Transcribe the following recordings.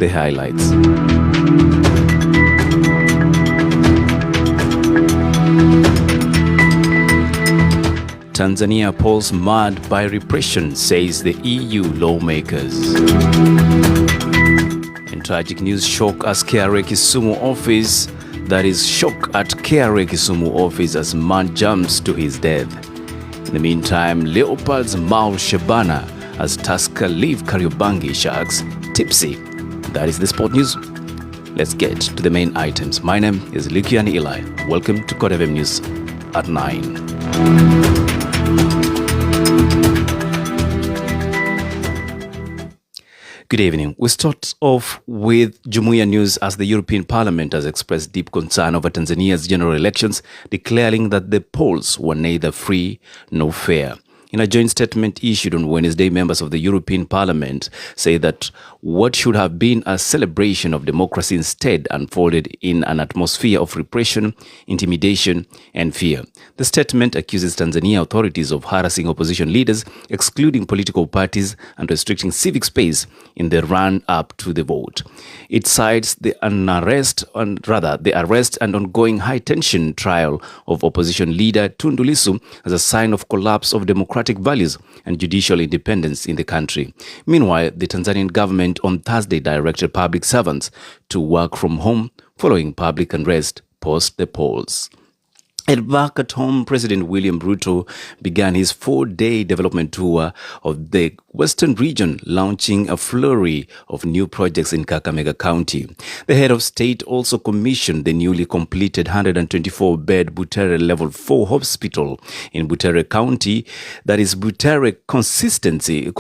the highlights. Tanzania polls marred by repression, says the EU lawmakers. In tragic news, shock as KRA Kisumu office. That is shock at KRA Kisumu office as man jumps to his death. In the meantime, Leopards maul Shabana as Tusker leave Kariobangi Sharks tipsy. That is the sport news. Let's get to the main items. My name is Lukiani Eli. Welcome to KOT FM News at 9. Good evening. We start off with Jumuiya News as the European Parliament has expressed deep concern over Tanzania's general elections, declaring that the polls were neither free nor fair. In a joint statement issued on Wednesday, members of the European Parliament say that what should have been a celebration of democracy instead unfolded in an atmosphere of repression, intimidation, and fear. The statement accuses Tanzania authorities of harassing opposition leaders, excluding political parties, and restricting civic space in the run-up to the vote. It cites the arrest and ongoing high-tension trial of opposition leader Tundu Lissu as a sign of collapse of democratic values and judicial independence in the country. Meanwhile, the Tanzanian government on Thursday directed public servants to work from home following public unrest post the polls. And back at home, President William Ruto began his 4-day development tour of the Western region, launching a flurry of new projects in Kakamega County. The head of state also commissioned the newly completed 124-bed Butere Level 4 hospital in Butere County. That is Butere constituency,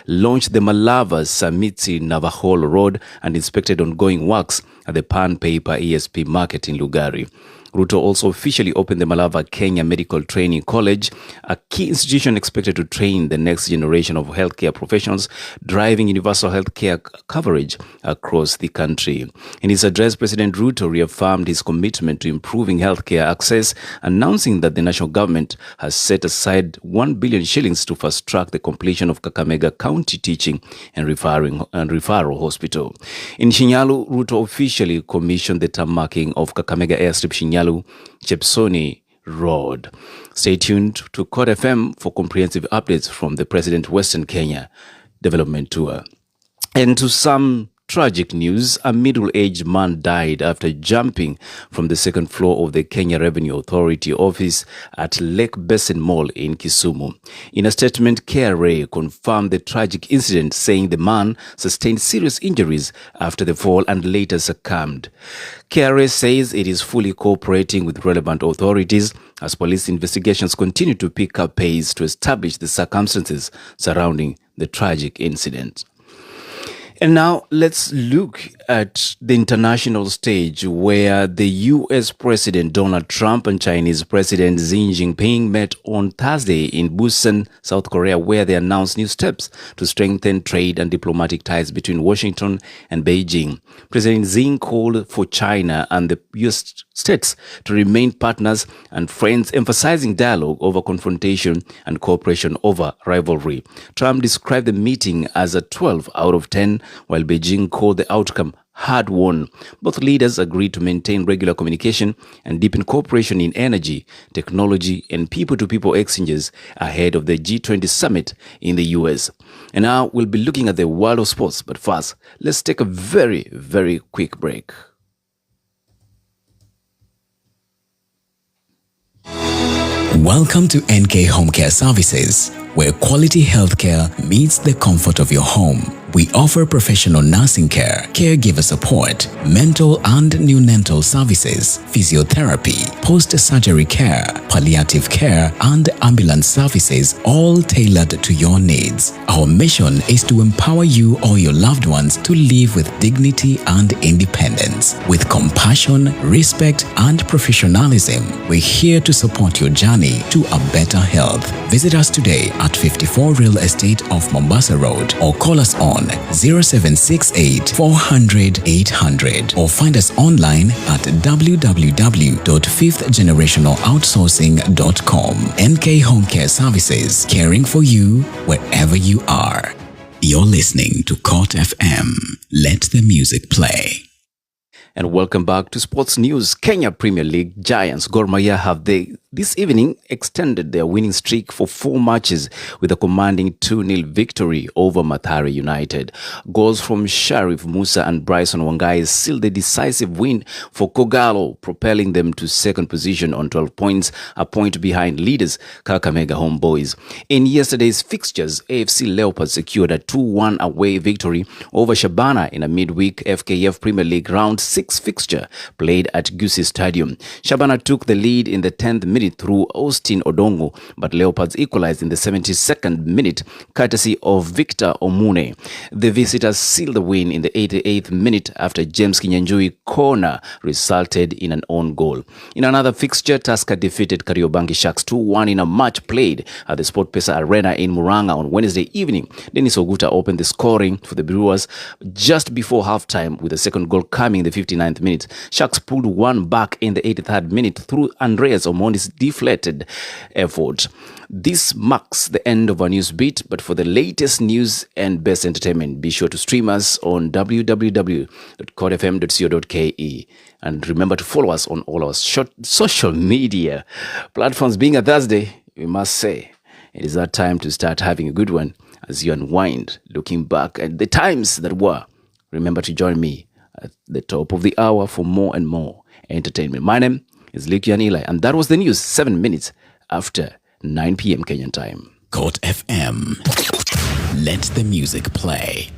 launched the Malava Samitsi Navaholo Road and inspected ongoing works at the Pan Paper ESP market in Lugari. Ruto also officially opened the Malava Kenya Medical Training College, a key institution expected to train the next generation of healthcare professionals, driving universal healthcare coverage across the country. In his address, President Ruto reaffirmed his commitment to improving healthcare access, announcing that the national government has set aside 1 billion shillings to fast-track the completion of Kakamega County Teaching and Referral Hospital. In Shinyalu, Ruto officially commissioned the tarmacking of Kakamega Airstrip Shinyalu Chepsoni Road. Stay tuned to KOT FM for comprehensive updates from the President Western Kenya Development Tour. And to some tragic news, a middle-aged man died after jumping from the second floor of the Kenya Revenue Authority office at Lake Basin Mall in Kisumu. In a statement, KRA confirmed the tragic incident, saying the man sustained serious injuries after the fall and later succumbed. KRA says it is fully cooperating with relevant authorities as police investigations continue to pick up pace to establish the circumstances surrounding the tragic incident. And now let's look at the international stage, where the US President Donald Trump and Chinese President Xi Jinping met on Thursday in Busan, South Korea, where they announced new steps to strengthen trade and diplomatic ties between Washington and Beijing. President Xi called for China and the US states to remain partners and friends, emphasizing dialogue over confrontation and cooperation over rivalry. Trump described the meeting as a 12 out of 10, while Beijing called the outcome hard-won. Both leaders agreed to maintain regular communication and deepen cooperation in energy, technology, and people-to-people exchanges ahead of the G20 summit in the US. And now we'll be looking at the world of sports, but first, let's take a very, very quick break. Welcome to NK Home Care Services, where quality healthcare meets the comfort of your home. We offer professional nursing care, caregiver support, mental and neonatal services, physiotherapy, post-surgery care, palliative care, and ambulance services, all tailored to your needs. Our mission is to empower you or your loved ones to live with dignity and independence. With compassion, respect, and professionalism, we're here to support your journey to a better health. Visit us today at 54 Real Estate off Mombasa Road or call us on 0768 400 800 or find us online at www.fifthgenerationaloutsourcing.com. NK Home Care Services, caring for you wherever you are. You're listening to KOT FM Let the music play. And welcome back to Sports News. Kenya Premier League giants Gor Mahia have this evening extended their winning streak for 4 matches with a commanding 2-0 victory over Mathare United. Goals from Sharif Musa and Bryson Wangai sealed the decisive win for Kogalo, propelling them to second position on 12 points, a point behind leaders Kakamega Homeboys. In yesterday's fixtures, AFC Leopards secured a 2-1 away victory over Shabana in a midweek FKF Premier League round 6 fixture played at Gusii Stadium. Shabana took the lead in the 10th minute through Austin Odongo, but Leopards equalized in the 72nd minute courtesy of Victor Omune. The visitors sealed the win in the 88th minute after James Kinyanjui corner resulted in an own goal. In another fixture, Tusker defeated Kariobangi Sharks 2-1 in a match played at the SportPesa Arena in Muranga on Wednesday evening. Dennis Oguta opened the scoring for the Brewers just before halftime, with the second goal coming in the 59th minute. Sharks pulled one back in the 83rd minute through Andreas Omondi's deflected effort. This marks the end of our news beat, but for the latest news and best entertainment, be sure to stream us on www.kotfm.co.ke. And remember to follow us on all our social media platforms. Being a Thursday, we must say, it is that time to start having a good one as you unwind, looking back at the times that were. Remember to join me at the top of the hour for more and more entertainment. My name is Likian Eli, and that was the news 7 minutes after 9 p.m. Kenyan time. KOT FM. Let the music play.